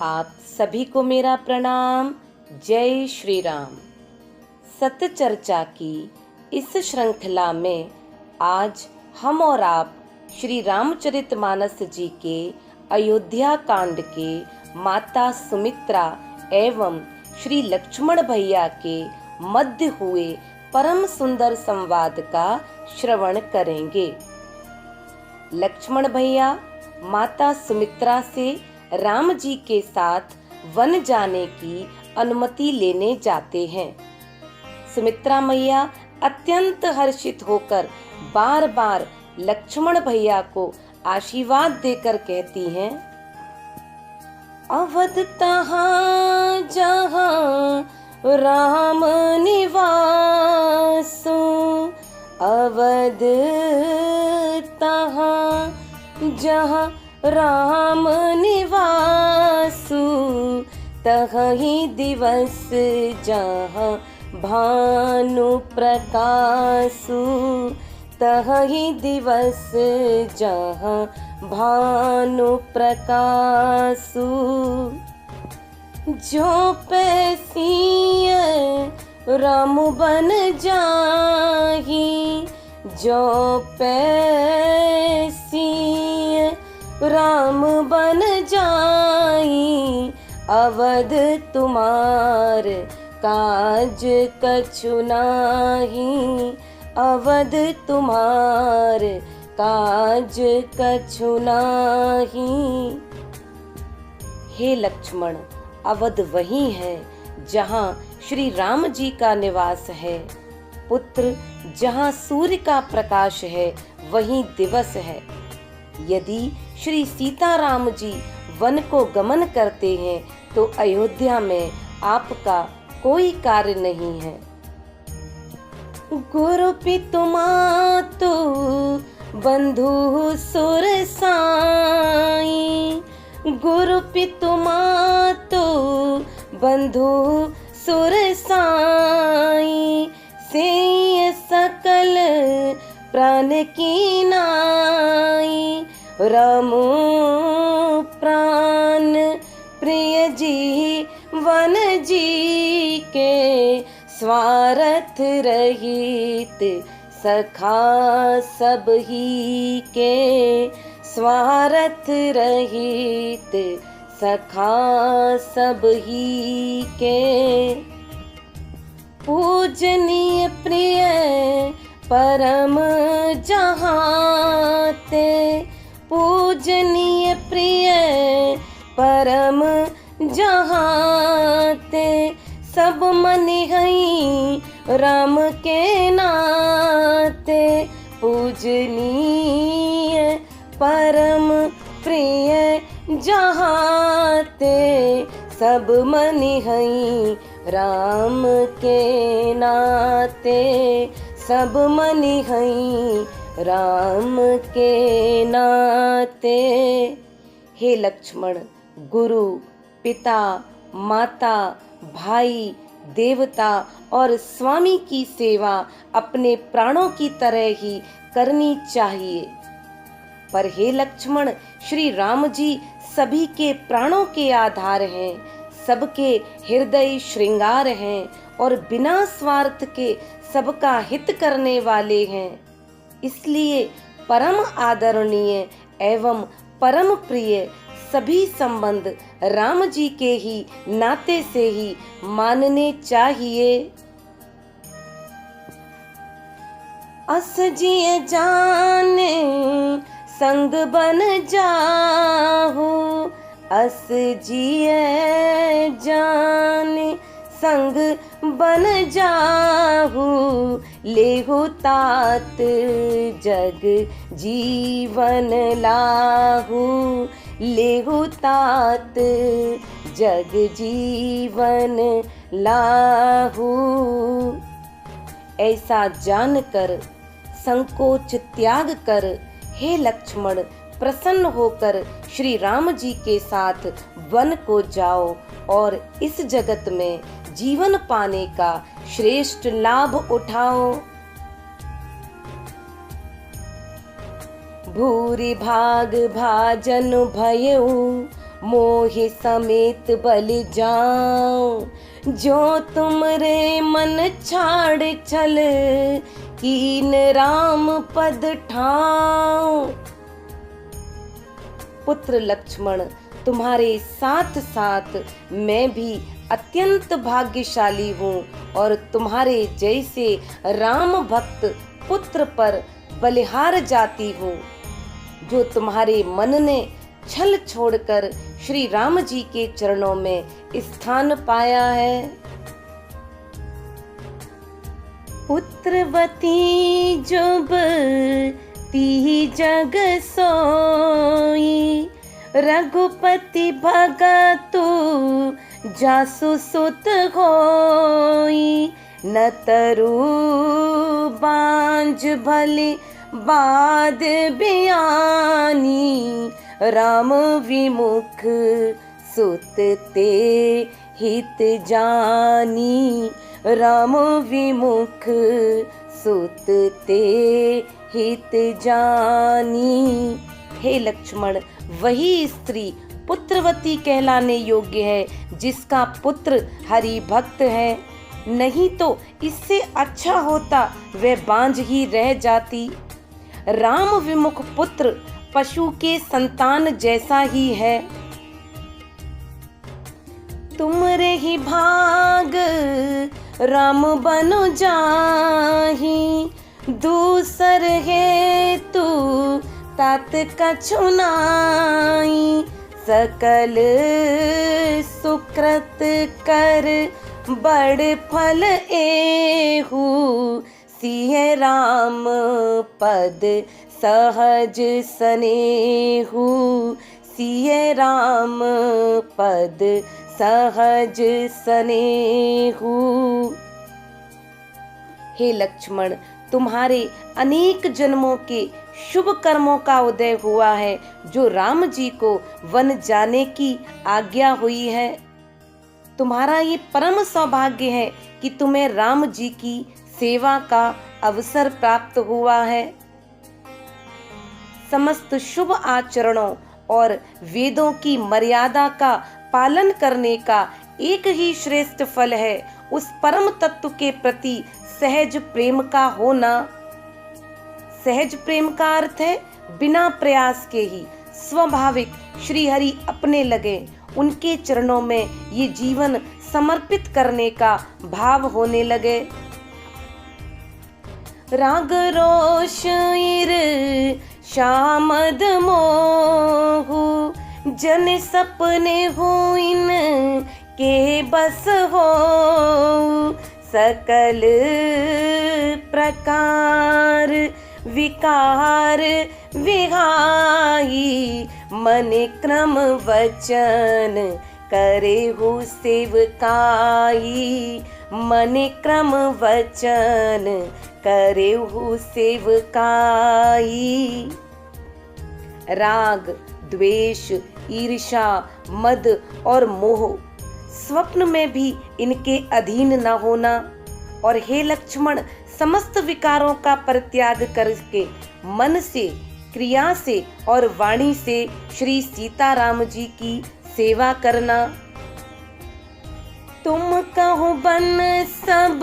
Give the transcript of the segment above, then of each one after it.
आप सभी को मेरा प्रणाम। जय श्री राम। सत्य चर्चा की इस श्रृंखला में आज हम और आप श्री रामचरितमानस जी के अयोध्या कांड के माता सुमित्रा एवं श्री लक्ष्मण भैया के मध्य हुए परम सुंदर संवाद का श्रवण करेंगे। लक्ष्मण भैया माता सुमित्रा से राम जी के साथ वन जाने की अनुमति लेने जाते हैं। सुमित्रा मैया अत्यंत हर्षित होकर बार बार लक्ष्मण भैया को आशीर्वाद देकर कहती हैं, अवध तहाँ जहाँ राम निवासो, अवध तहाँ जहाँ राम निवासु, तहीं दिवस जहाँ भानु प्रकाशु, तहीं दिवस जहाँ भानु प्रकाशु। जो पैसिय राम बन जाही, जो पैसिय राम बन जाई, अवध तुम्हार काज कछु नाही, अवध तुम्हार काज कछु नाही। हे लक्ष्मण, अवध वही है जहाँ श्री राम जी का निवास है। पुत्र, जहाँ सूर्य का प्रकाश है वहीं दिवस है। यदि श्री सीताराम जी वन को गमन करते हैं तो अयोध्या में आपका कोई कार्य नहीं है। गुरु पितु मातु बंधु सुर साई, गुरु पितु मातु बंधु सुर साई, से सकल प्राण की नाई, रामो प्राण प्रिय जी वन जी के, स्वार्थ रहित सखा सब ही के, स्वार्थ रहित सखा सब ही के। पूजनीय प्रिय परम जहाँ ते, पूजनीय प्रिय परम जहाँ ते, सब मन हई राम के नाते। पूजनीय परम प्रिय जहाँ ते, सब मन हई राम के नाते, सब मन हई राम के नाते। हे लक्ष्मण, गुरु, पिता, माता, भाई, देवता और स्वामी की सेवा अपने प्राणों की तरह ही करनी चाहिए। पर हे लक्ष्मण, श्री राम जी सभी के प्राणों के आधार हैं, सबके हृदय श्रृंगार हैं और बिना स्वार्थ के सबका हित करने वाले हैं। इसलिए परम आदरणीय एवं परम प्रिय सभी संबंध राम जी के ही नाते से ही मानने चाहिए। अस जिए जाने संग बन जाहु, अस जिए जाने संग बन जाहु, लेहु तात जग जीवन लाहु, लेहु तात जग जीवन लाहु। ऐसा जानकर संकोच त्याग कर हे लक्ष्मण प्रसन्न होकर श्री राम जी के साथ वन को जाओ और इस जगत में जीवन पाने का श्रेष्ठ लाभ उठाओ। भूरि भाग भाजन भयउ मोहे समेत बल जाऊं। जो तुमरे मन छाड़ चल, कीन राम पद ठाऊं। पुत्र लक्ष्मण, तुम्हारे साथ साथ मैं भी अत्यंत भाग्यशाली हूँ और तुम्हारे जैसे राम भक्त पुत्र पर बलिहार जाती हूँ। जो तुम्हारे मन ने छल छोड़कर श्री राम जी के चरणों में स्थान पाया है। पुत्रवती जुब ती जग सोई, रघुपति भगतु जासु सुत होई। न तरु बांझ भले बाद बयानी, राम विमुख सुत ते हित जानी। राम विमुख सुत ते हित जानी। हे लक्ष्मण, वही स्त्री पुत्रवती कहलाने योग्य है जिसका पुत्र हरि भक्त है। नहीं तो इससे अच्छा होता वह बांझ ही रह जाती। राम विमुख पुत्र पशु के संतान जैसा ही है। तुमरे ही भाग राम बनो जाही, दूसर है तू तात कछु नाई। सकल सुकृत कर बड़ फल एहू, सिय राम पद सहज सनेहू। सिय राम पद सहज सनेहू। हे लक्ष्मण, तुम्हारे अनेक जन्मों के शुभ कर्मों का उदय हुआ है, जो राम जी को वन जाने की आज्ञा हुई है। तुम्हारा ये परम सौभाग्य है कि तुम्हें राम जी की सेवा का अवसर प्राप्त हुआ है। समस्त शुभ आचरणों और वेदों की मर्यादा का पालन करने का एक ही श्रेष्ठ फल है, उस परम तत्व के प्रति सहज प्रेम का होना। सहज प्रेम का अर्थ है बिना प्रयास के ही स्वाभाविक श्री हरि अपने लगे, उनके चरणों में ये जीवन समर्पित करने का भाव होने लगे। राग रोष ईर शामद मोहु, जन सपने हो इन के बस हो। सकल प्रकार विकार विहाई, मन क्रम वचन करे हो सेवकाई। मन क्रम वचन करे हो सेवकाई। राग, द्वेष, ईर्ष्या, मद और मोह स्वप्न में भी इनके अधीन न होना। और हे लक्ष्मण, समस्त विकारों का परित्याग करके मन से, क्रिया से और वाणी से श्री सीताराम जी की सेवा करना। तुम कहो बन सब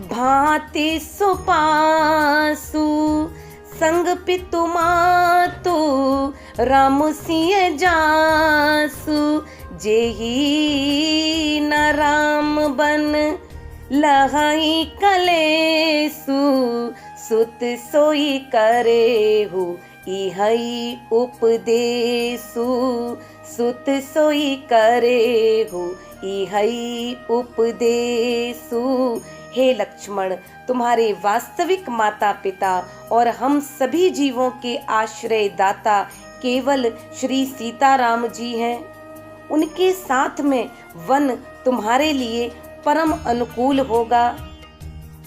भांति सुपासु, संग पितु मातु राम सिय जासु। जेहि न राम बन लहाई कलेसु, सुत सोई करेहु इहई उपदेसु। सुत सोई करेहु इहई उपदेसु। हे लक्ष्मण, तुम्हारे वास्तविक माता पिता और हम सभी जीवों के आश्रय दाता केवल श्री सीताराम जी हैं। उनके साथ में वन तुम्हारे लिए परम अनुकूल होगा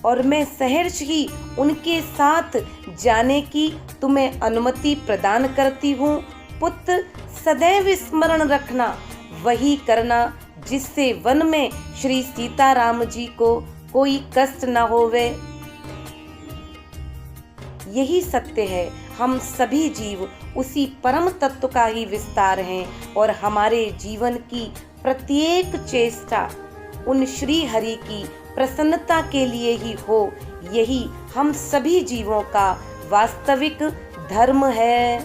और मैं सहर्ष ही उनके साथ जाने की तुम्हें अनुमति प्रदान करती हूँ। पुत्र, सदैव स्मरण रखना, वही करना जिससे वन में श्री सीताराम जी को कोई कष्ट न होवे। यही सत्य है हम सभी जीव उसी परम तत्व का ही विस्तार हैं और हमारे जीवन की प्रत्येक चेष्टा उन श्री हरि की प्रसन्नता के लिए ही हो, यही हम सभी जीवों का वास्तविक धर्म है।